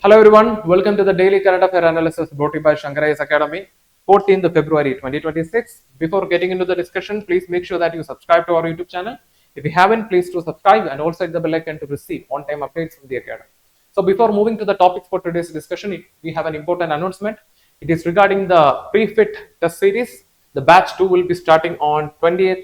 Hello everyone, welcome to the Daily Current Affairs Analysis brought to you by Shankar IAS Academy, 14th February 2026. Before getting into the discussion, please make sure that you subscribe to our YouTube channel. If you haven't, please do subscribe and also hit the bell icon to receive on-time updates from the Academy. So before moving to the topics for today's discussion, we have an important announcement. It is regarding the pre-fit test series. The batch 2 will be starting on 20th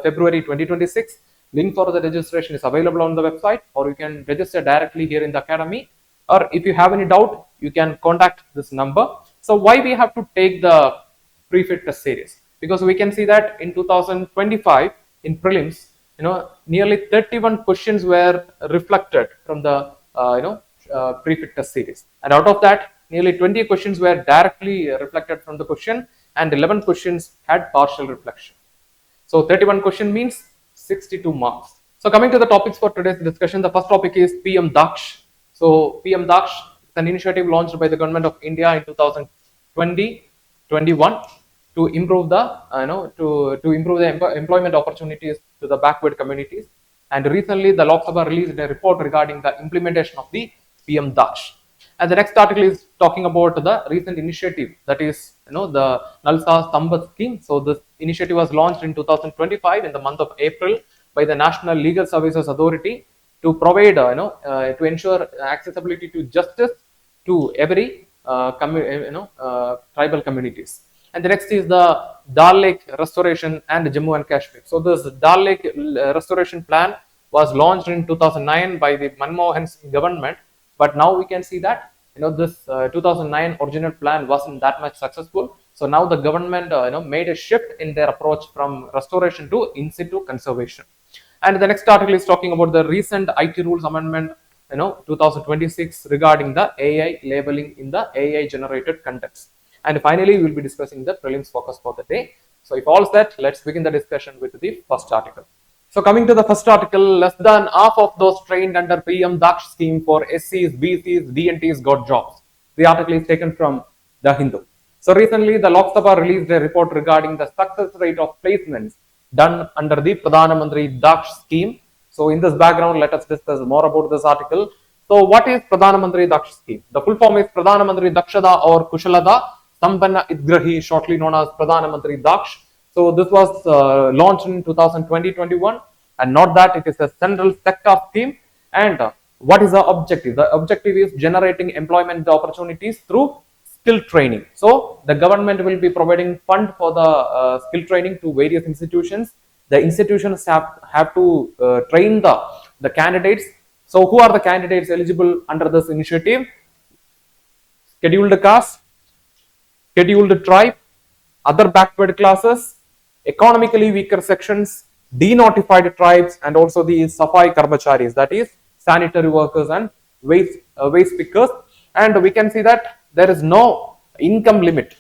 February 2026. Link for the registration is available on the website, or you can register directly here in the Academy. Or if you have any doubt, you can contact this number. So why we have to take the pre-fit test series? Because we can see that in 2025 in prelims, nearly 31 questions were reflected from the pre-fit test series, and out of that, nearly 20 questions were directly reflected from the question, and 11 questions had partial reflection. So 31 question means 62 marks. So coming to the topics for today's discussion, the first topic is PM DAKSH. So PM DAKSH is an initiative launched by the government of India in 2020-21 to improve the employment opportunities to the backward communities. And recently, the Lok Sabha released a report regarding the implementation of the PM DAKSH. And the next article is talking about the recent initiative, that is, the NALSA SAMVAD scheme. So this initiative was launched in 2025 in the month of April by the National Legal Services Authority to provide, to ensure accessibility to justice to every tribal communities. And the next is the Dal Lake Restoration and Jammu and Kashmir. So this Dal Lake Restoration plan was launched in 2009 by the Manmohan Singh government, but now we can see that this 2009 original plan wasn't that much successful. So now the government made a shift in their approach from restoration to in situ conservation. And the next article is talking about the recent IT rules amendment 2026 regarding the AI labeling in the AI generated contents. And finally, we will be discussing the prelims focus for the day. So if all set, let's begin the discussion with the first article. So coming to the first article, less than half of those trained under PM DAKSH scheme for SCs, BCs, DNTs got jobs. The article is taken from The Hindu. So recently, the Lok Sabha released a report regarding the success rate of placements done under the Pradhan Mantri DAKSH scheme. So in this background, let us discuss more about this article. So what is Pradhan Mantri DAKSH scheme? The full form is Pradhan Mantri Dakshada or Kushalada Sampanna Idgrahi, shortly known as Pradhan Mantri DAKSH. So this was launched in 2020-21, and not that it is a central sector scheme. And what is the objective? The objective is generating employment opportunities through skill training. So the government will be providing fund for the skill training to various institutions. The institutions have to train the candidates. So who are the candidates eligible under this initiative? Scheduled caste, scheduled tribe, other backward classes, economically weaker sections, denotified tribes, and also the Safai Karmacharis, that is sanitary workers and waste pickers. And we can see that there is no income limit.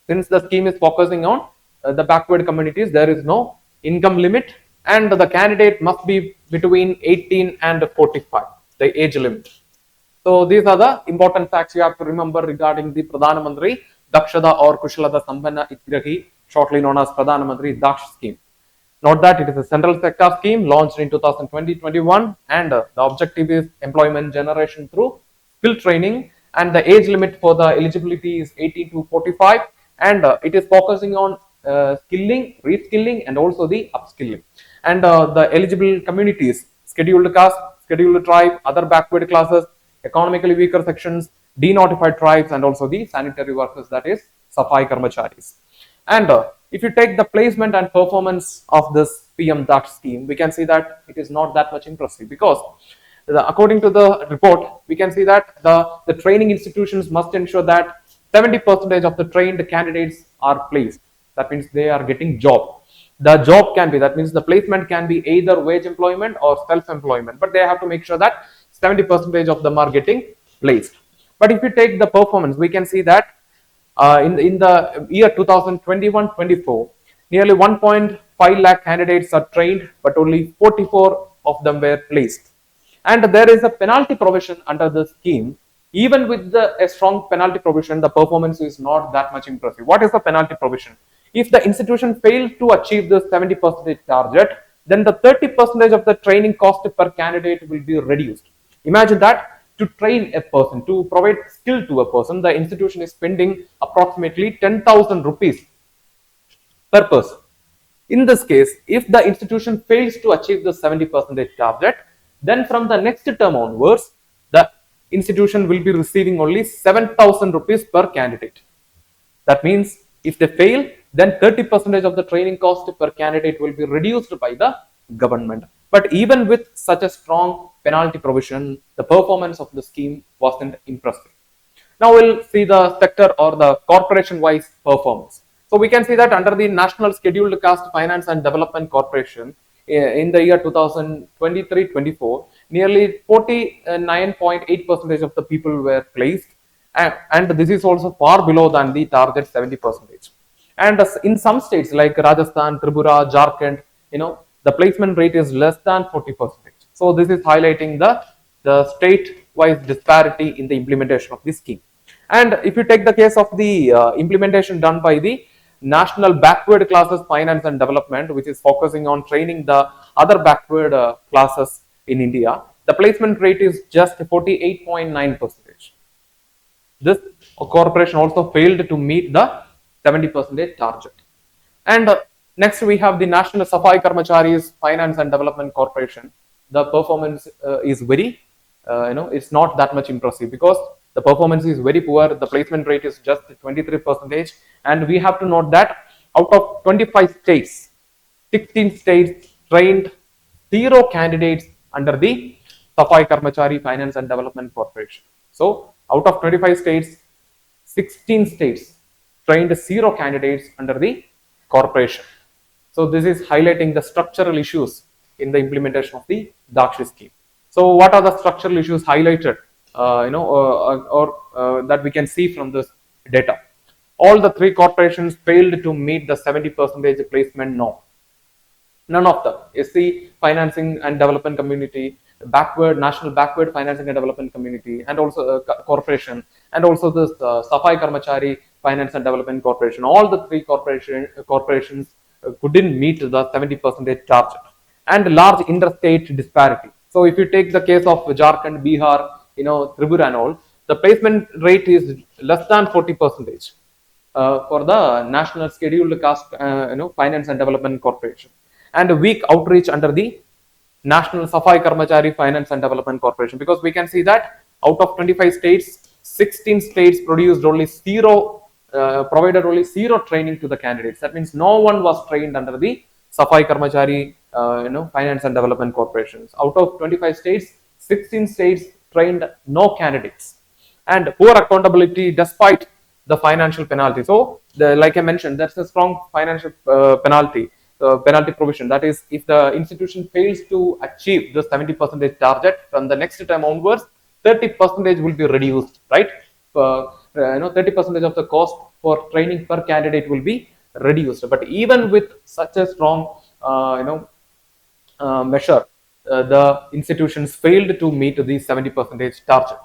Since the scheme is focusing on the backward communities, there is no income limit, and the candidate must be between 18 and 45, the age limit. So these are the important facts you have to remember regarding the Pradhan Mantri Dakshada or Kushalada Sampanna Idgrahi, shortly known as Pradhan Mantri DAKSH scheme. Note that it is a central sector scheme launched in 2020-21, and the objective is employment generation through skill training, and the age limit for the eligibility is 18 to 45, and it is focusing on skilling, reskilling, and also the upskilling. And the eligible communities: scheduled caste, scheduled tribe, other backward classes, economically weaker sections, denotified tribes, and also the sanitary workers, that is Safai Karmacharis. And if you take the placement and performance of this PM DAKSH scheme, we can see that it is not that much impressive, because according to the report, we can see that the training institutions must ensure that 70% of the trained candidates are placed. That means they are getting job. The job can be, that means the placement can be either wage employment or self-employment, but they have to make sure that 70% of them are getting placed. But if you take the performance, we can see that in the year 2021-24, nearly 1.5 lakh candidates are trained, but only 44 of them were placed. And there is a penalty provision under the scheme. Even with a strong penalty provision, the performance is not that much impressive. What is the penalty provision? If the institution fails to achieve the 70% target, then the 30% of the training cost per candidate will be reduced. Imagine that to train a person, to provide skill to a person, the institution is spending approximately 10,000 rupees per person. In this case, if the institution fails to achieve the 70% target, then from the next term onwards, the institution will be receiving only 7,000 rupees per candidate. That means if they fail, then 30% of the training cost per candidate will be reduced by the government. But even with such a strong penalty provision, the performance of the scheme wasn't impressive. Now we'll see the sector or the corporation-wise performance. So we can see that under the National Scheduled Caste Finance and Development Corporation, in the year 2023-24, nearly 49.8% of the people were placed, and this is also far below than the target 70%. And in some states like Rajasthan, Tripura, Jharkhand, the placement rate is less than 40%. So this is highlighting the state-wise disparity in the implementation of this scheme. And if you take the case of the implementation done by the National Backward Classes Finance and Development, which is focusing on training the other backward classes in India, the placement rate is just 48.9%. This corporation also failed to meet the 70% target. And next we have the National Safai Karmacharis Finance and Development Corporation. The performance is very, it's not that much impressive because the performance is very poor. The placement rate is just 23%. And we have to note that out of 25 states, 16 states trained 0 candidates under the Safai Karmachari Finance and Development Corporation. So out of 25 states, 16 states trained 0 candidates under the corporation. So this is highlighting the structural issues in the implementation of the DAKSH scheme. So what are the structural issues highlighted, that we can see from this data? All the 3 corporations failed to meet the 70% placement norm. None of them, SC Financing and Development Community, National Backward Financing and Development Community, and also corporation, and also this Safai Karmachari Finance and Development Corporation. All the 3 corporations couldn't meet the 70% target, and large interstate disparity. So if you take the case of Jharkhand, Bihar, Tripura and all, the placement rate is less than 40% for the National Scheduled Caste Finance and Development Corporation, and weak outreach under the National Safai Karmachari Finance and Development Corporation, because we can see that out of 25 states, 16 states produced only provided only 0 training to the candidates. That means no one was trained under the Safai Karmachari Finance and Development Corporations. Out of 25 states, 16 states trained no candidates, and poor accountability despite the financial penalty. So like I mentioned, that's a strong financial penalty provision. That is, if the institution fails to achieve the 70% target, from the next term onwards, 30% will be reduced, right? 30% of the cost for training per candidate will be reduced. But even with such a strong measure, the institutions failed to meet the 70% target.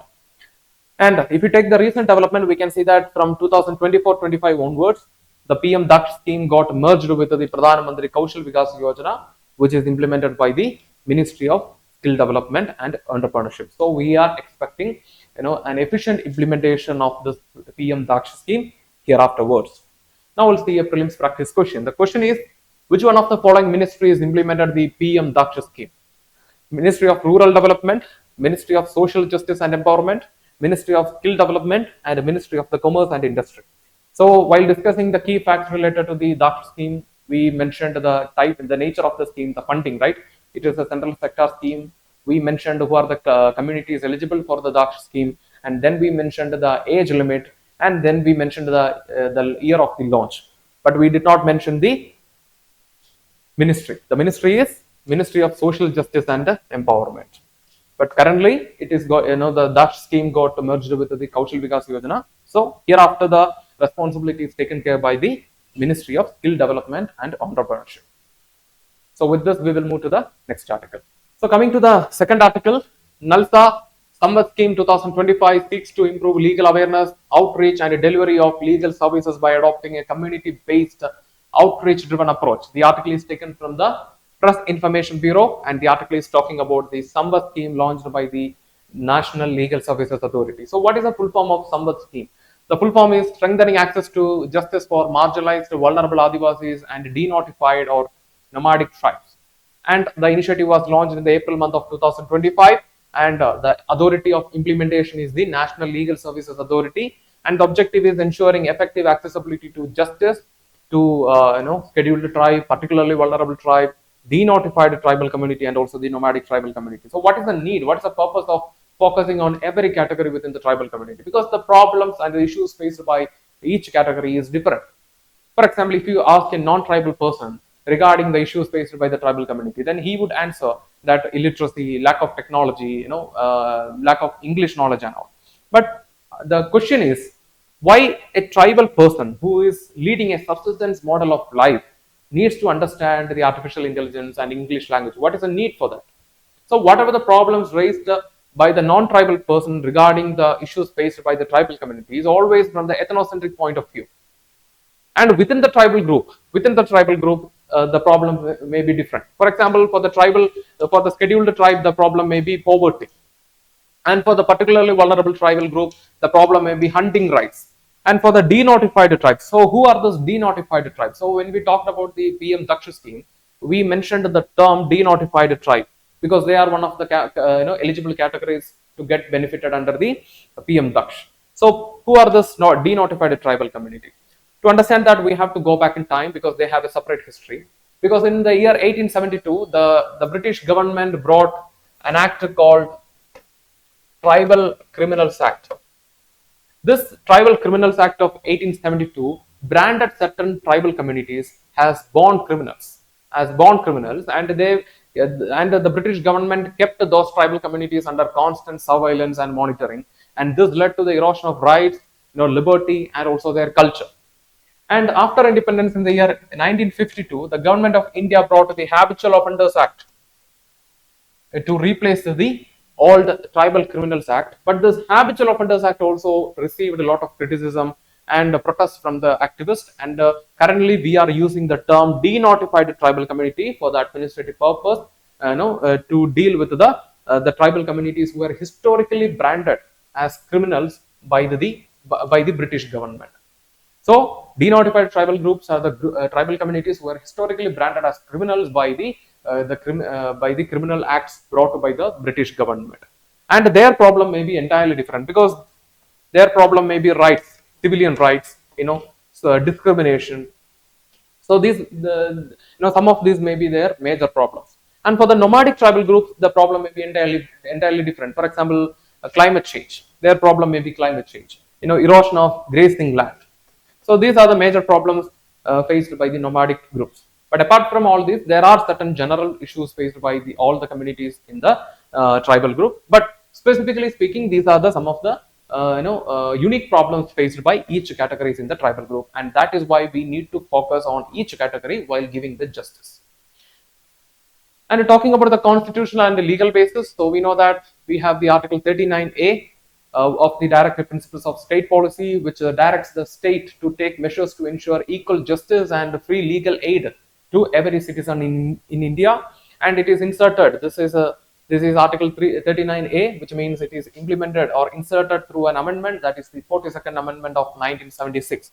And if you take the recent development, we can see that from 2024-25 onwards, the PM DAKSH scheme got merged with the Pradhan Mantri Kaushal Vikas Yojana, which is implemented by the Ministry of Skill Development and Entrepreneurship. So we are expecting an efficient implementation of this PM DAKSH scheme here afterwards. Now we'll see a prelims practice question. The question is, which one of the following ministries implemented the PM DAKSH scheme? Ministry of Rural Development, Ministry of Social Justice and Empowerment, Ministry of Skill Development, and Ministry of the Commerce and Industry. So while discussing the key facts related to the DAKSH scheme, we mentioned the type and the nature of the scheme, the funding, right? It is a central sector scheme. We mentioned who are the communities eligible for the DAKSH scheme, and then we mentioned the age limit, and then we mentioned the year of the launch. But we did not mention the ministry. The ministry is Ministry of Social Justice and Empowerment. But currently, it is the DAKSH scheme got merged with the Kaushal Vikas Yojana. So hereafter, the responsibility is taken care by the Ministry of Skill Development and Entrepreneurship. So with this, we will move to the next article. So coming to the second article, NALSA SAMVAD scheme 2025 seeks to improve legal awareness, outreach, and delivery of legal services by adopting a community-based, outreach-driven approach. The article is taken from the Press Information Bureau, and the article is talking about the SAMVAD scheme launched by the National Legal Services Authority. So what is the full form of SAMVAD scheme? The full form is strengthening access to justice for marginalized, vulnerable Adivasis and denotified or nomadic tribes. And the initiative was launched in the April month of 2025, and the authority of implementation is the National Legal Services Authority, and the objective is ensuring effective accessibility to justice to scheduled tribe, particularly vulnerable tribe, denotified tribal community, and also the nomadic tribal community. So what is the need? What is the purpose of focusing on every category within the tribal community? Because the problems and the issues faced by each category is different. For example, if you ask a non-tribal person regarding the issues faced by the tribal community, then he would answer that illiteracy, lack of technology, lack of English knowledge and all. But the question is, why a tribal person who is leading a subsistence model of life needs to understand the artificial intelligence and English language? What is the need for that? So whatever the problems raised by the non-tribal person regarding the issues faced by the tribal community is always from the ethnocentric point of view. And within the tribal group, the problem may be different. For example, for the scheduled tribe, the problem may be poverty. And for the particularly vulnerable tribal group, the problem may be hunting rights. And for the denotified tribes, so who are those denotified tribes? So when we talked about the PM DAKSH scheme, we mentioned the term denotified tribe because they are one of the eligible categories to get benefited under the PM DAKSH. So who are this denotified tribal community? To understand that, we have to go back in time because they have a separate history. Because in the year 1872, the British government brought an act called Tribal Criminals Act. This Tribal Criminals Act of 1872 branded certain tribal communities as born criminals, and the British government kept those tribal communities under constant surveillance and monitoring, and this led to the erosion of rights, liberty, and also their culture. And after independence in the year 1952, the government of India brought the Habitual Offenders Act to replace the old Tribal Criminals Act. But this Habitual Offenders Act also received a lot of criticism and protests from the activists. And currently, we are using the term denotified tribal community for the administrative purpose, to deal with the tribal communities who were historically branded as criminals by the British government. So, denotified tribal groups are the tribal communities who are historically branded as criminals by the criminal acts brought by the British government, and their problem may be entirely different because their problem may be rights, civilian rights, so discrimination. So some of these may be their major problems. And for the nomadic tribal groups, the problem may be entirely different. For example, climate change. Their problem may be climate change. Erosion of grazing land. So these are the major problems faced by the nomadic groups. But apart from all this, there are certain general issues faced by all the communities in the tribal group. But specifically speaking, these are some of the unique problems faced by each categories in the tribal group, and that is why we need to focus on each category while giving the justice. And talking about the constitutional and the legal basis, so we know that we have the Article 39A of the Directive Principles of State Policy, which directs the state to take measures to ensure equal justice and free legal aid to every citizen in India. And it is inserted. This is Article 39A, which means it is implemented or inserted through an amendment, that is the 42nd Amendment of 1976.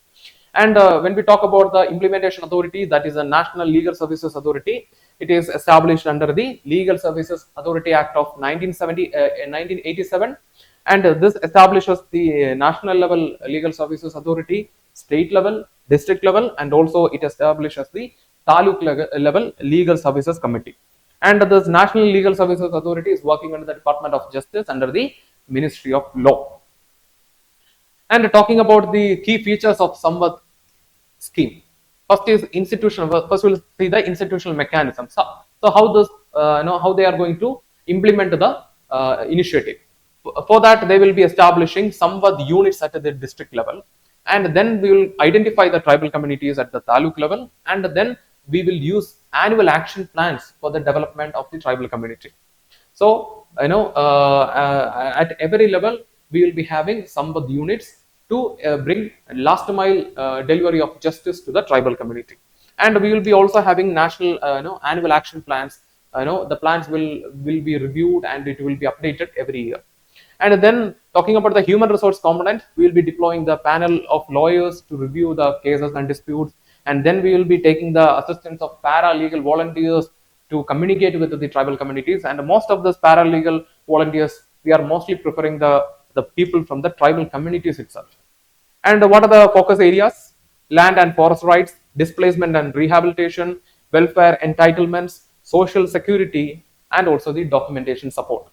And when we talk about the implementation authority, that is the National Legal Services Authority. It is established under the Legal Services Authority Act of 1987. And this establishes the national level legal services authority, state level, district level, and also it establishes the taluk level legal services committee. And this National Legal Services Authority is working under the Department of Justice under the Ministry of Law. And talking about the key features of SAMVAD scheme. First is institutional. First we'll see the institutional mechanism. So how how they are going to implement the initiative. For that, they will be establishing SAMVAD units at the district level, and then we will identify the tribal communities at the taluk level, and then we will use annual action plans for the development of the tribal community. So at every level we will be having SAMVAD units to bring last mile delivery of justice to the tribal community, and we will be also having national annual action plans. The plans will be reviewed and it will be updated every year. And then talking about the human resource component, we will be deploying the panel of lawyers to review the cases and disputes. And then we will be taking the assistance of paralegal volunteers to communicate with the tribal communities. And most of those paralegal volunteers, we are mostly preferring the people from the tribal communities itself. And what are the focus areas? Land and forest rights, displacement and rehabilitation, welfare entitlements, social security, and also the documentation support.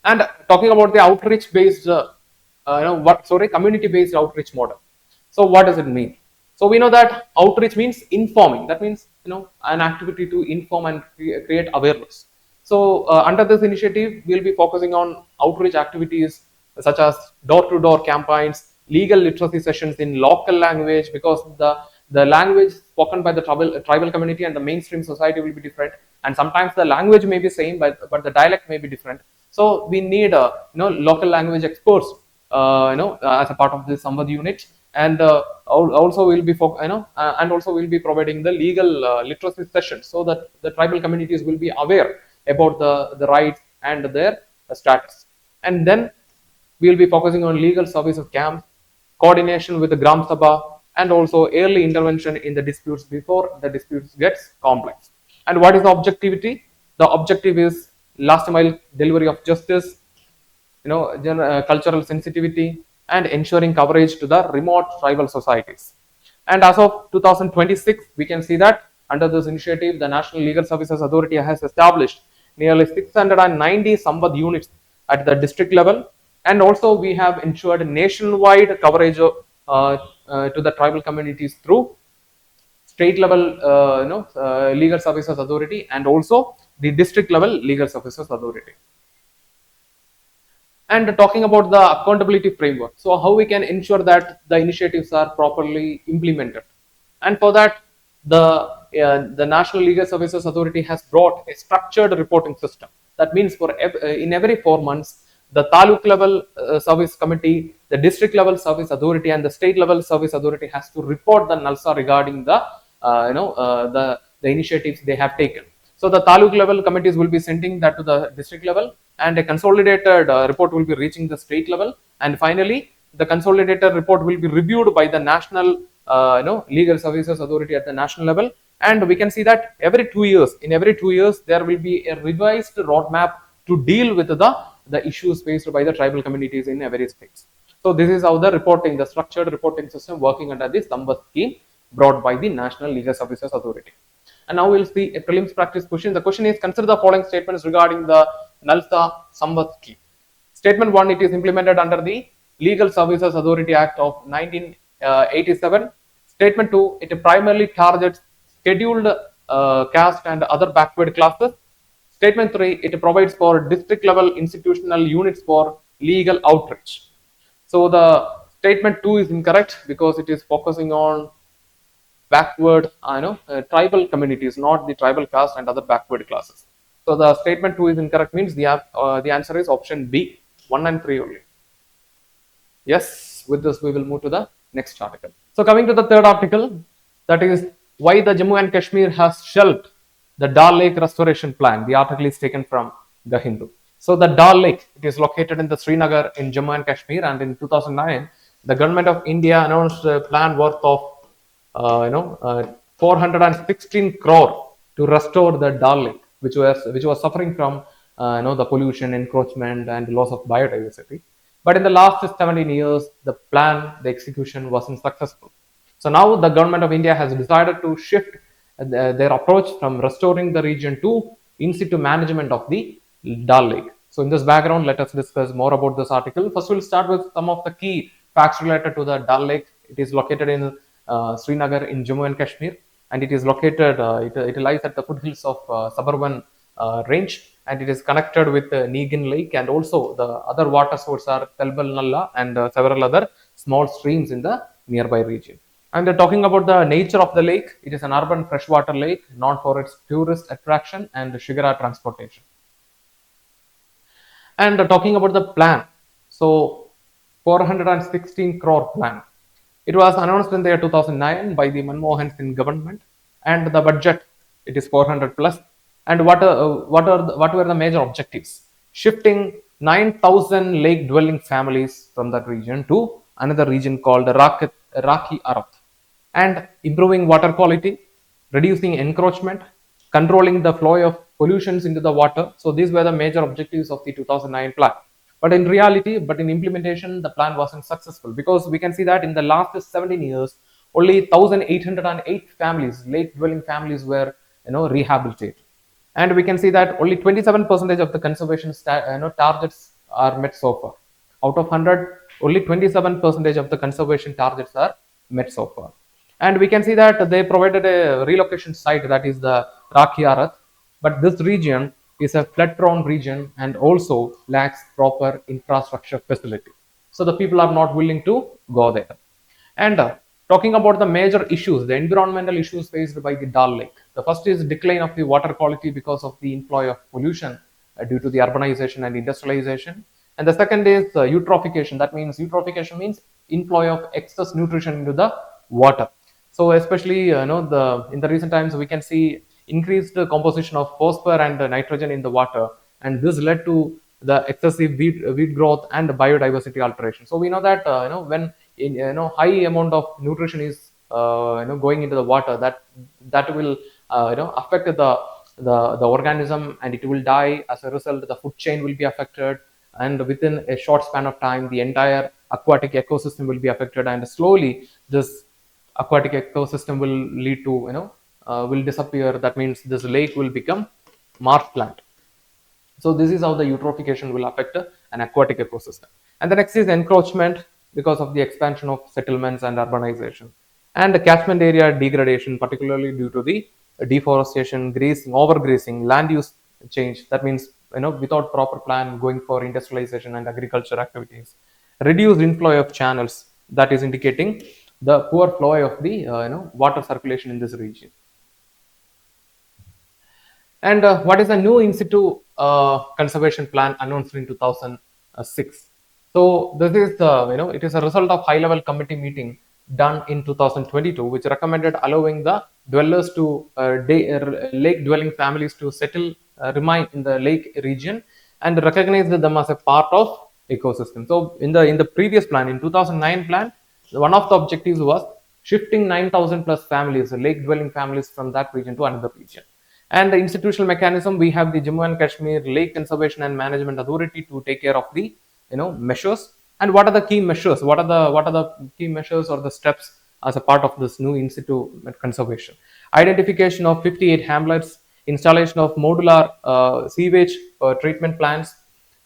And talking about the outreach based, community based outreach model. So what does it mean? So we know that outreach means informing. That means an activity to inform and create awareness. So under this initiative, we'll be focusing on outreach activities such as door-to-door campaigns, legal literacy sessions in local language, because the language spoken by the tribal community and the mainstream society will be different, and sometimes the language may be same, but the dialect may be different. So we need local language experts as a part of this SAMVAD unit. And also we'll be and also we'll be providing the legal literacy sessions, so that the tribal communities will be aware about the rights and their status. And then we will be focusing on legal services camps, coordination with the Gram Sabha, and also early intervention in the disputes before the disputes gets complex. And what is the objectivity? The objective is last mile delivery of justice, cultural sensitivity, and ensuring coverage to the remote tribal societies. And as of 2026, we can see that under this initiative, the National Legal Services Authority has established nearly 690 SAMVAD units at the district level. And also we have ensured nationwide coverage to the tribal communities through state level legal services authority, and also the district level legal services authority. And talking about the accountability framework, so how we can ensure that the initiatives are properly implemented. And for that, the National Legal Services Authority has brought a structured reporting system. That means in every 4 months, the taluk level service committee, the district level service authority, and the state level service authority has to report the NALSA regarding the initiatives they have taken. So the taluk level committees will be sending that to the district level, and a consolidated report will be reaching the state level, and finally the consolidated report will be reviewed by the National Legal Services Authority at the national level. And we can see that every 2 years there will be a revised roadmap to deal with the issues faced by the tribal communities in every state. So this is how the structured reporting system working under this SAMVAD scheme brought by the National Legal Services Authority. And now we'll see a prelims practice question. The question is, consider the following statements regarding the NALSA SAMVAD scheme. Statement 1, it is implemented under the Legal Services Authority Act of 1987. Statement 2, it primarily targets scheduled caste and other backward classes. Statement 3, it provides for district level institutional units for legal outreach. So the statement 2 is incorrect, because it is focusing on backward tribal communities, not the tribal caste and other backward classes. So the statement 2 is incorrect, means the answer is option B, 1 and 3 only. Yes, with this we will move to the next article. So coming to the third article, that is why the Jammu and Kashmir has shelved the Dal Lake Restoration Plan. The article is taken from The Hindu. So the Dal Lake, it is located in the Srinagar in Jammu and Kashmir, and in 2009, the government of India announced a plan worth of 416 crore to restore the Dal Lake, which was suffering from the pollution, encroachment, and loss of biodiversity. But in the last 17 years, the execution wasn't successful. So now the government of India has decided to shift their approach from restoring the region to in situ management of the Dal Lake. So in this background, let us discuss more about this article. First, we'll start with some of the key facts related to the Dal Lake. It is located in Srinagar in Jammu and Kashmir, and it is located, it lies at the foothills of Suburban range, and it is connected with Neegan Lake, and also the other water sources are Telbal Nalla and several other small streams in the nearby region. And talking about the nature of the lake, it is an urban freshwater lake known for its tourist attraction and shigara transportation. And talking about the plan, so 416 crore plan. It was announced in the year 2009 by the Manmohan Singh government, and the budget, it is 400 plus. And what were the major objectives? Shifting 9,000 lake dwelling families from that region to another region called Raki Arath, and improving water quality, reducing encroachment, controlling the flow of pollutions into the water. So these were the major objectives of the 2009 plan. But in reality, but in implementation, the plan wasn't successful, because we can see that in the last 17 years, only 1,808 families, lake dwelling families, were rehabilitated, and we can see that only 27% of the conservation targets are met so far. Out of 100, only 27% of the conservation targets are met so far. And we can see that they provided a relocation site, that is the Rakhiarat, but this region is a flood prone region and also lacks proper infrastructure facility. So the people are not willing to go there. And talking about the major issues, the environmental issues faced by the Dal Lake. The first is decline of the water quality because of the inflow of pollution due to the urbanization and industrialization. And the second is eutrophication. That means eutrophication means inflow of excess nutrition into the water. So especially the in the recent times we can see increased composition of phosphor and nitrogen in the water, and this led to the excessive weed growth and biodiversity alteration. So we know that when high amount of nutrition is going into the water, that will affect the organism, and it will die. As a result, the food chain will be affected, and within a short span of time the entire aquatic ecosystem will be affected, and slowly this aquatic ecosystem will lead to will disappear. That means this lake will become marshland. So this is how the eutrophication will affect an aquatic ecosystem. And the next is encroachment because of the expansion of settlements and urbanization, and the catchment area degradation, particularly due to the deforestation, grazing, overgrazing, land use change. That means without proper plan, going for industrialization and agriculture activities, reduced inflow of channels, that is indicating the poor flow of the water circulation in this region. And what is the new in situ conservation plan announced in 2006? So this is it is a result of high level committee meeting done in 2022, which recommended allowing the dwellers to lake dwelling families to settle, remain in the lake region, and recognize them as a part of ecosystem. So in the previous plan, in 2009 plan, one of the objectives was shifting 9,000 plus families, lake dwelling families, from that region to another region. And the institutional mechanism, we have the Jammu and Kashmir Lake Conservation and Management Authority to take care of the measures. And what are the key measures? What are the key measures or the steps as a part of this new in situ conservation? Identification of 58 hamlets, installation of modular sewage treatment plants,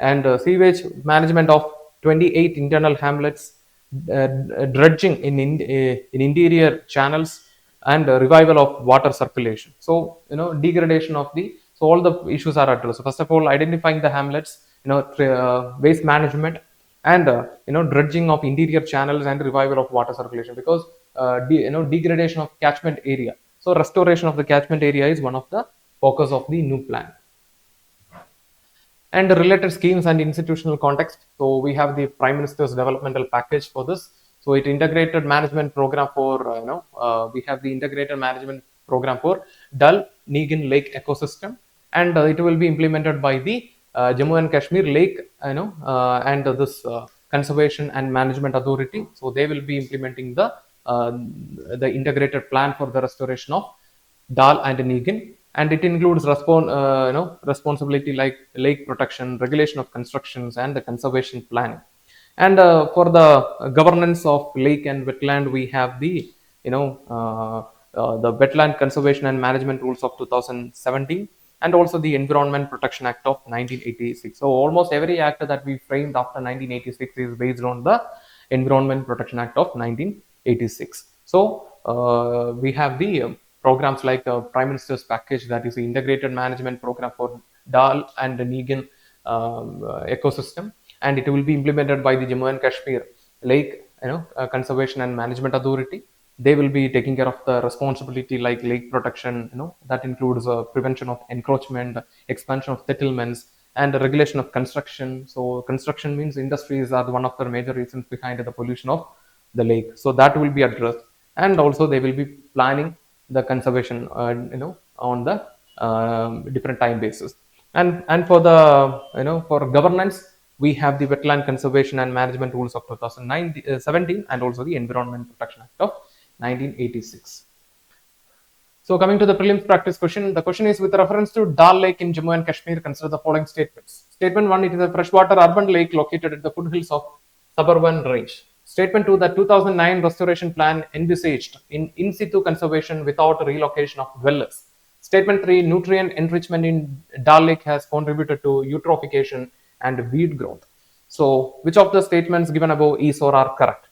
and sewage management of 28 internal hamlets, dredging in interior channels, and revival of water circulation. So degradation of the, so all the issues are addressed. So first of all, identifying the hamlets, waste management, and dredging of interior channels, and revival of water circulation, because degradation of catchment area. So restoration of the catchment area is one of the focus of the new plan. And related schemes and institutional context. So we have the Prime Minister's developmental package for this. So it integrated management program for we have the integrated management program for Dal Neegan Lake ecosystem, and it will be implemented by the Jammu and Kashmir Lake and this Conservation and Management Authority. So they will be implementing the integrated plan for the restoration of Dal and Neegan, and it includes responsibility like lake protection, regulation of constructions, and the conservation planning. And for the governance of lake and wetland, we have the the Wetland Conservation and Management Rules of 2017, and also the Environment Protection Act of 1986. So almost every act that we framed after 1986 is based on the Environment Protection Act of 1986. So we have the programs like Prime Minister's package, that is the integrated management program for Dal and Neegan ecosystem, and it will be implemented by the Jammu and Kashmir Lake Conservation and Management Authority. They will be taking care of the responsibility like lake protection, that includes prevention of encroachment, expansion of settlements, and the regulation of construction. So construction means industries are one of the major reasons behind the pollution of the lake. So that will be addressed, and also they will be planning the conservation on the different time basis. And for the for governance, We have the Wetland Conservation and Management Rules of 2017 and also the Environment Protection Act of 1986. So coming to the prelims practice question, the question is with reference to Dal Lake in Jammu and Kashmir, consider the following statements. Statement 1, it is a freshwater urban lake located at the foothills of suburban range. Statement 2, the 2009 restoration plan envisaged in situ conservation without relocation of dwellers. Statement 3, nutrient enrichment in Dal Lake has contributed to eutrophication and weed growth. So which of the statements given above is or are correct?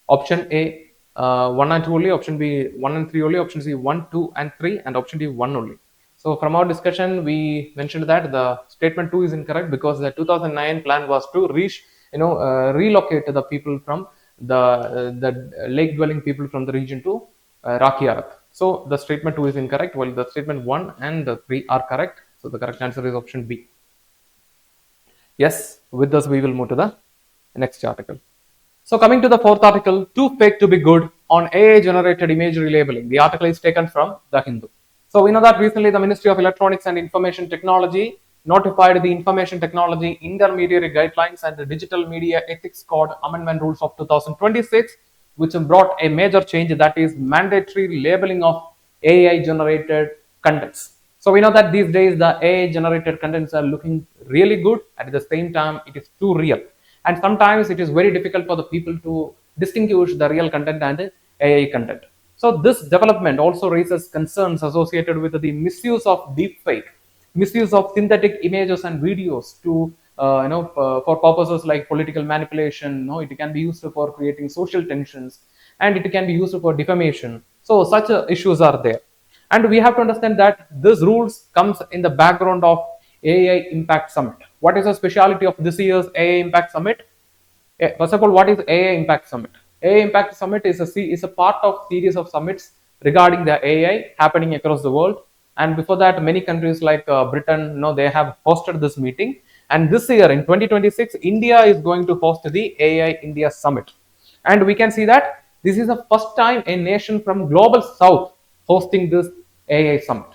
Option A, 1 and 2 only, option B 1 and 3 only, option C 1, 2 and 3, and option D 1 only. So from our discussion, we mentioned that the statement 2 is incorrect because the 2009 plan was to relocate the people from the lake dwelling people from the region to Rocky Arab. So the statement 2 is incorrect, while the statement 1 and 3 are correct. So the correct answer is option B. Yes, with this we will move to the next article. So coming to the fourth article, too fake to be good on AI generated imagery labeling. The article is taken from The Hindu. So we know that recently the Ministry of Electronics and Information Technology notified the Information Technology Intermediary Guidelines and the Digital Media Ethics Code Amendment Rules of 2026, which brought a major change, that is mandatory labeling of AI generated contents. So we know that these days the AI generated contents are looking really good. At the same time, it is too real. And sometimes it is very difficult for the people to distinguish the real content and AI content. So this development also raises concerns associated with the misuse of deepfake, misuse of synthetic images and videos to for purposes like political manipulation. It can be used for creating social tensions, and it can be used for defamation. So such issues are there, and we have to understand that this rules comes in the background of AI Impact Summit. What is the speciality of this year's AI Impact Summit? First of all, what is AI Impact Summit? AI Impact Summit is a part of series of summits regarding the AI happening across the world. And before that, many countries like Britain, they have hosted this meeting. And this year, in 2026, India is going to host the AI India Summit. And we can see that this is the first time a nation from global south hosting this AI Summit.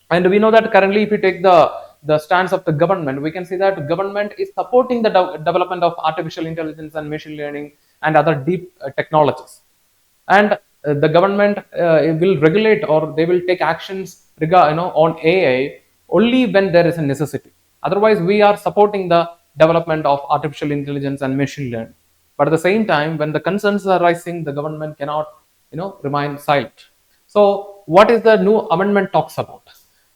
And we know that currently, if you take the stance of the government, we can see that government is supporting the development of artificial intelligence and machine learning and other deep technologies. And the government will regulate, or they will take actions on AI only when there is a necessity. Otherwise, we are supporting the development of artificial intelligence and machine learning. But at the same time, when the concerns are rising, the government cannot remain silent. So what is the new amendment talks about?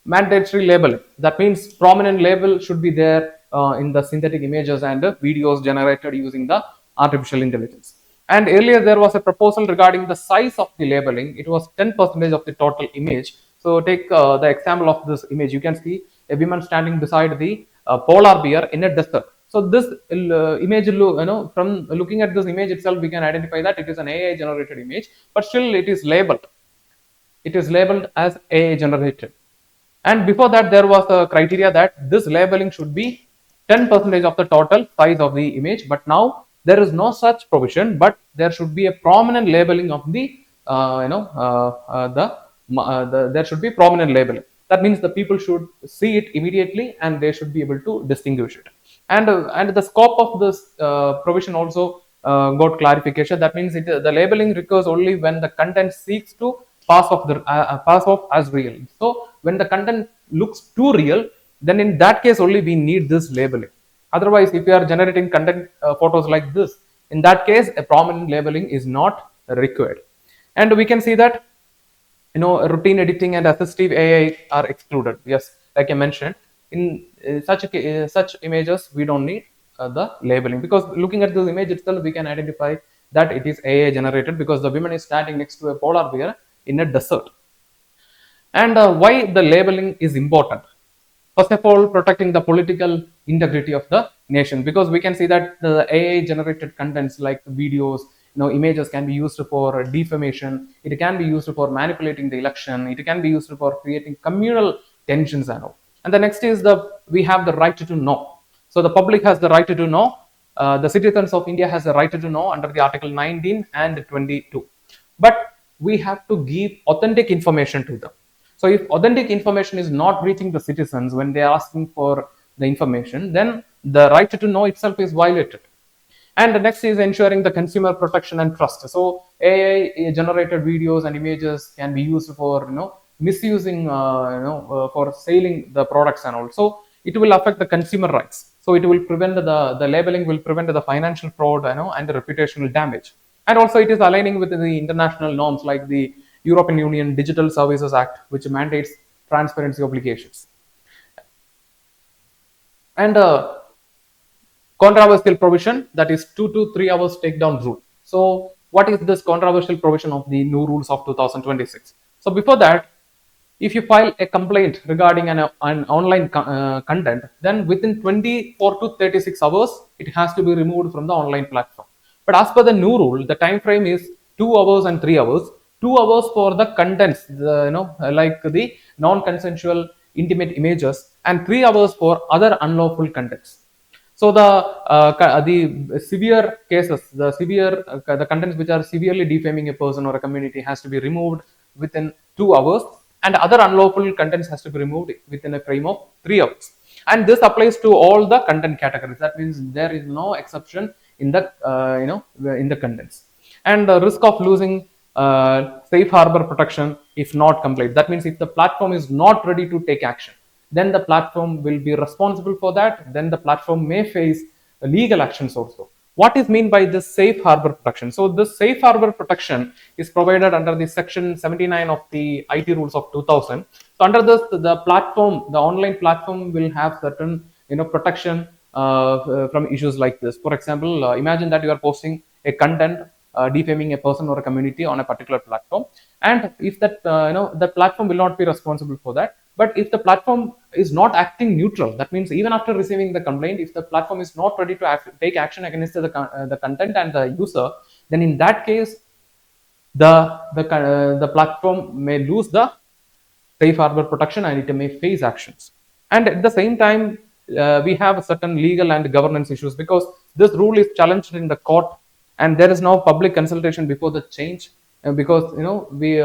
Mandatory labeling. That means prominent label should be there in the synthetic images and videos generated using the artificial intelligence. And earlier there was a proposal regarding the size of the labeling. It was 10% of the total image. So take the example of this image. You can see a woman standing beside the polar bear in a desert. So this image, from looking at this image itself, we can identify that it is an AI generated image, but still it is labeled. It is labeled as AI generated. And before that, there was a criteria that this labeling should be 10% of the total size of the image. But now there is no such provision, but there should be a prominent labeling of there should be prominent labeling. That means the people should see it immediately and they should be able to distinguish it. And the scope of this provision also got clarification. That means the labeling recurs only when the content seeks to pass off as real. So when the content looks too real, then in that case only we need this labeling. Otherwise, if you are generating content photos like this, in that case a prominent labeling is not required. And we can see that routine editing and assistive AI are excluded. Yes, like I mentioned, in such images we don't need the labeling, because looking at this image itself we can identify that it is AI generated, because the woman is standing next to a polar bear in a desert. And why the labeling is important? First of all, protecting the political integrity of the nation, because we can see that the AI generated contents like videos, images can be used for defamation, it can be used for manipulating the election, it can be used for creating communal tensions and all. And the next is we have the right to know. So the public has the right to know, the citizens of India has the right to know under the Article 19 and 22. But we have to give authentic information to them. So if authentic information is not reaching the citizens when they are asking for the information, then the right to know itself is violated. And the next is ensuring the consumer protection and trust. So AI generated videos and images can be used for misusing for selling the products, and also it will affect the consumer rights. So it will prevent the labeling will prevent the financial fraud, and the reputational damage. And also it is aligning with the international norms like the European Union Digital Services Act, which mandates transparency obligations. And controversial provision, that is 2 to 3 hours takedown rule. So what is this controversial provision of the new rules of 2026? So before that, if you file a complaint regarding an online content, then within 24 to 36 hours it has to be removed from the online platform. But as per the new rule, the time frame is 2 hours and 3 hours. 2 hours for the contents, like the non-consensual intimate images, and 3 hours for other unlawful contents. So the severe cases, the contents which are severely defaming a person or a community has to be removed within 2 hours, and other unlawful contents has to be removed within a frame of 3 hours. And this applies to all the content categories. That means there is no exception in the in the contents. And the risk of losing safe harbor protection if not complied. That means if the platform is not ready to take action, then the platform will be responsible for that. Then the platform may face legal actions also. What is meant by this safe harbor protection? So this safe harbor protection is provided under the section 79 of the IT rules of 2000. So under this, the platform, the online platform will have certain protection from issues like this. For example, imagine that you are posting a content defaming a person or a community on a particular platform, and if that the platform will not be responsible for that. But if the platform is not acting neutral, that means even after receiving the complaint, if the platform is not ready to take action against the content and the user, then in that case the platform may lose the safe harbor protection and it may face actions. And at the same time, we have certain legal and governance issues because this rule is challenged in the court, and there is no public consultation before the change. Because we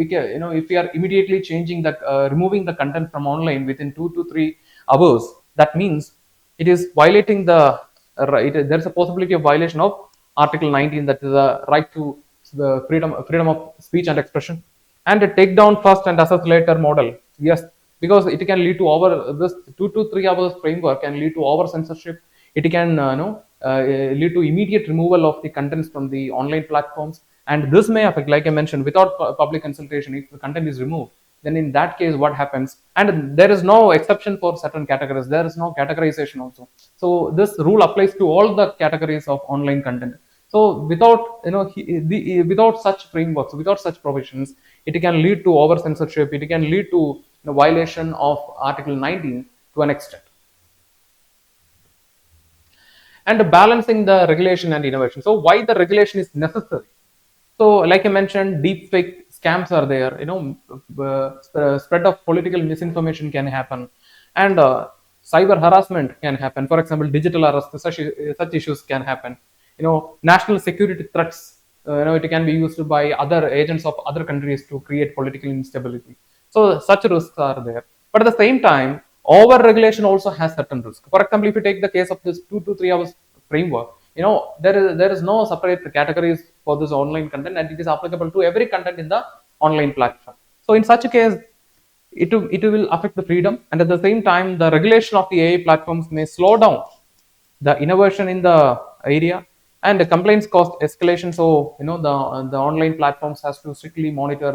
can, if we are immediately changing that, removing the content from online within 2 to 3 hours, that means it is violating the right. There is a possibility of violation of Article 19, that is the right to the freedom of speech and expression. And a take down first and assess later model, yes, because it can lead to over this 2 to 3 hours framework can lead to over censorship. It can lead to immediate removal of the contents from the online platforms, and this may affect, like I mentioned, without public consultation. If the content is removed, then in that case what happens? And there is no exception for certain categories, there is no categorization also. So this rule applies to all the categories of online content. So without without such frameworks, without such provisions, it can lead to over censorship. It can lead to violation of Article 19 to an extent. And balancing the regulation and innovation. So why the regulation is necessary? So like I mentioned, deep fake scams are there. Spread of political misinformation can happen, and cyber harassment can happen. For example, digital arrest, such issues can happen. National security threats. It can be used by other agents of other countries to create political instability. So such risks are there. But at the same time, over regulation also has certain risks. For example, if you take the case of this 2 to 3 hours framework, there is no separate categories for this online content, and it is applicable to every content in the online platform. So in such a case, it will affect the freedom, and at the same time, the regulation of the AI platforms may slow down the innovation in the area, and the complaints cost escalation. So the online platforms has to strictly monitor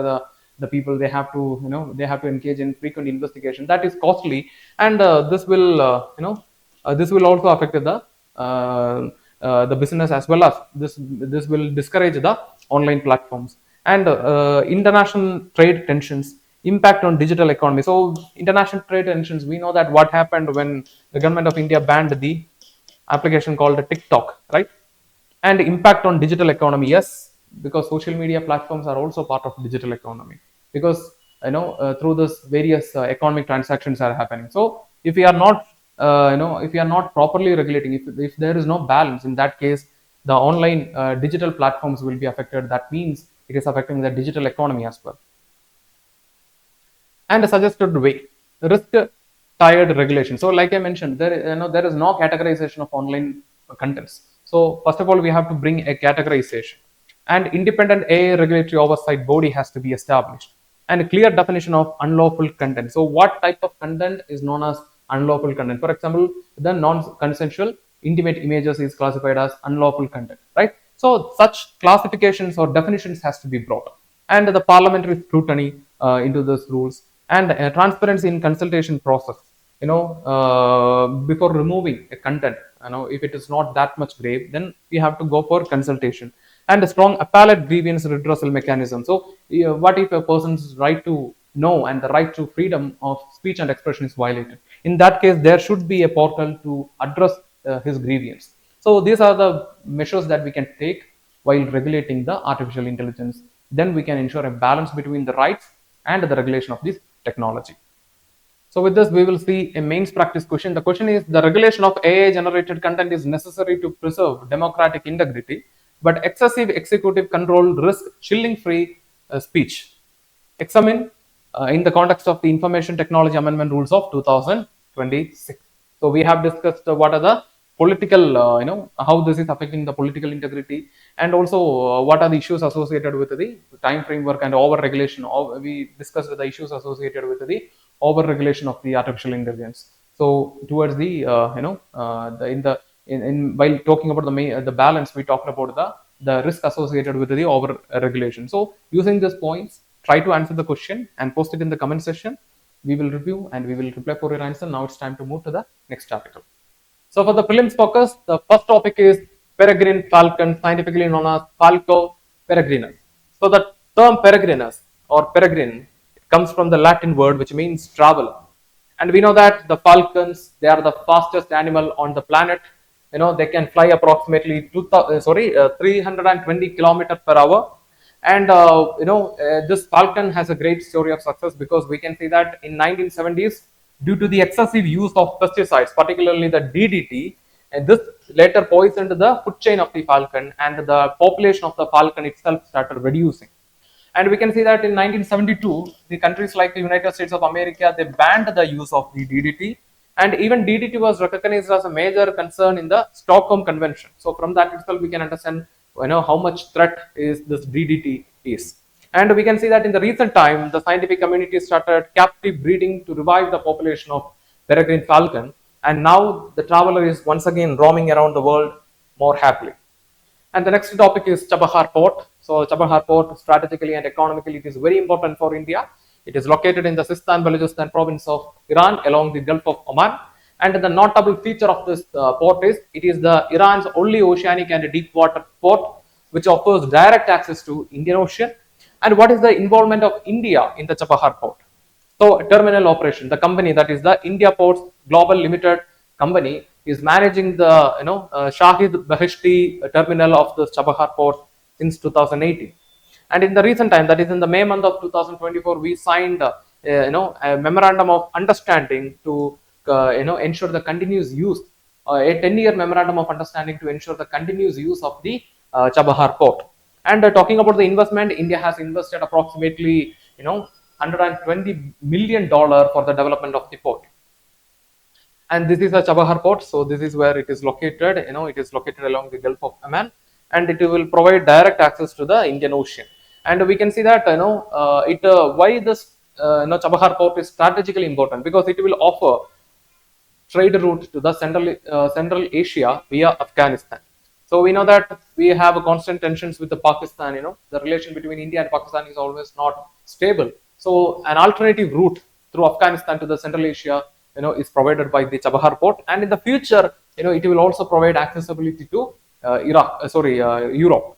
the people. They have to engage in frequent investigation. That is costly, and this will also affect the business, as well as this will discourage the online platforms. And international trade tensions impact on digital economy. So international trade tensions, we know that what happened when the government of India banned the application called TikTok, right? And impact on digital economy, yes, because social media platforms are also part of digital economy, because through this various economic transactions are happening. So if we are not if we are not properly regulating, if there is no balance, in that case the online digital platforms will be affected. That means it is affecting the digital economy as well. And a suggested way: risk tired regulation. So like I mentioned, there is no categorization of online contents. So first of all, we have to bring a categorization, and independent AI regulatory oversight body has to be established, and a clear definition of unlawful content. So what type of content is known as unlawful content? For example, the non-consensual intimate images is classified as unlawful content, right? So such classifications or definitions has to be brought up, and the parliamentary scrutiny into those rules, and transparency in consultation process. Before removing a content, if it is not that much grave, then we have to go for consultation, and a strong appellate grievance redressal mechanism. So what if a person's right to know and the right to freedom of speech and expression is violated? In that case, there should be a portal to address his grievance. So these are the measures that we can take while regulating the artificial intelligence. Then we can ensure a balance between the rights and the regulation of this technology. So with this, we will see a mains practice question. The question is, the regulation of AI generated content is necessary to preserve democratic integrity, but excessive executive control risks chilling free speech. Examine in the context of the Information Technology Amendment Rules of 2026. So we have discussed what are the political, how this is affecting the political integrity, and also what are the issues associated with the time framework and over regulation. We discussed the issues associated with the over regulation of the artificial intelligence. So towards the while talking about the balance, we talked about the risk associated with the over regulation. So using these points, try to answer the question and post it in the comment section. We will review and we will reply for your answer. Now it's time to move to the next article. So for the prelims focus, the first topic is peregrine falcon, scientifically known as Falco peregrinus. So the term peregrinus or peregrine comes from the Latin word which means traveler. And we know that the falcons, they are the fastest animal on the planet. They can fly approximately 320 kilometers per hour. And this falcon has a great story of success, because we can see that in 1970s, due to the excessive use of pesticides, particularly the DDT, and this later poisoned the food chain of the falcon, and the population of the falcon itself started reducing. And we can see that in 1972, the countries like the United States of America, they banned the use of the DDT, and even DDT was recognized as a major concern in the Stockholm Convention. So from that itself, we can understand how much threat is this DDT is. And we can see that in the recent time, the scientific community started captive breeding to revive the population of peregrine falcon, and now the traveler is once again roaming around the world more happily. And the next topic is Chabahar Port. So Chabahar Port, strategically and economically, it is very important for India. It is located in the Sistan Balochistan province of Iran along the Gulf of Oman. And the notable feature of this port is, it is the Iran's only oceanic and deep water port which offers direct access to Indian Ocean. And what is the involvement of India in the Chabahar Port? So terminal operation, the company, that is the India Ports Global Limited company, is managing the Shahid Bahishti terminal of the Chabahar Port since 2018. And in the recent time, that is in the May month of 2024, we signed a memorandum of understanding to ensure the continuous use, a 10-year memorandum of understanding to ensure the continuous use of the Chabahar Port. And talking about the investment, India has invested approximately $120 million for the development of the port. And this is a Chabahar port. So this is where it is located. It is located along the Gulf of Oman, and it will provide direct access to the Indian Ocean. And we can see that why this Chabahar port is strategically important, because it will offer trade route to the Central Asia via Afghanistan. So we know that we have a constant tensions with the Pakistan. The relation between India and Pakistan is always not stable. So an alternative route through Afghanistan to the Central Asia, is provided by the Chabahar port, and in the future, it will also provide accessibility to Europe.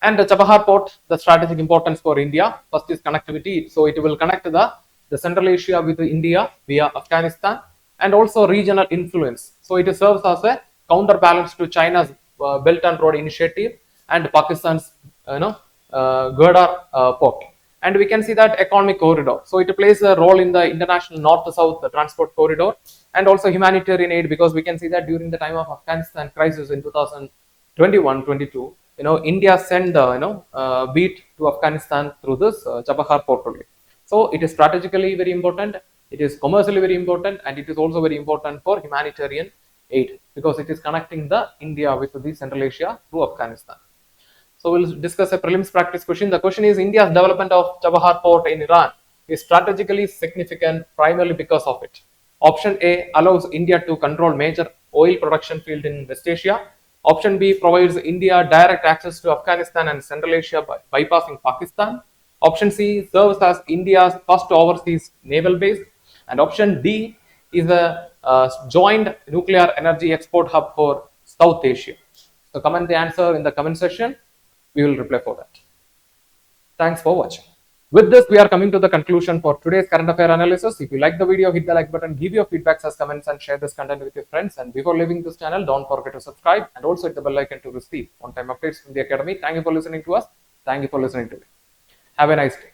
And the Chabahar port, the strategic importance for India, first is connectivity. So it will connect the Central Asia with India via Afghanistan, and also regional influence. So it serves as a counterbalance to China's Belt and Road Initiative and Pakistan's Gurdwara port. And we can see that economic corridor. So it plays a role in the international north-south transport corridor, and also humanitarian aid, because we can see that during the time of Afghanistan crisis in 2021-22, India sent beat to Afghanistan through this Chabahar port only. So it is strategically very important, It is commercially very important, and it is also very important for humanitarian aid because it is connecting the India with the Central Asia through Afghanistan. So we'll discuss a prelims practice question. The question is, India's development of Chabahar port in Iran is strategically significant primarily because of it. Option A allows India to control major oil production field in West Asia. Option B provides India direct access to Afghanistan and Central Asia by bypassing Pakistan. Option C serves as India's first overseas naval base. And option D is a joint nuclear energy export hub for South Asia. So comment the answer in the comment section. We will reply for that. Thanks for watching. With this, we are coming to the conclusion for today's current affair analysis. If you like the video, hit the like button, give your feedbacks as comments, and share this content with your friends. And before leaving this channel, don't forget to subscribe and also hit the bell icon to receive on-time updates from the academy. Thank you for listening to us. Thank you for listening to me. Have a nice day.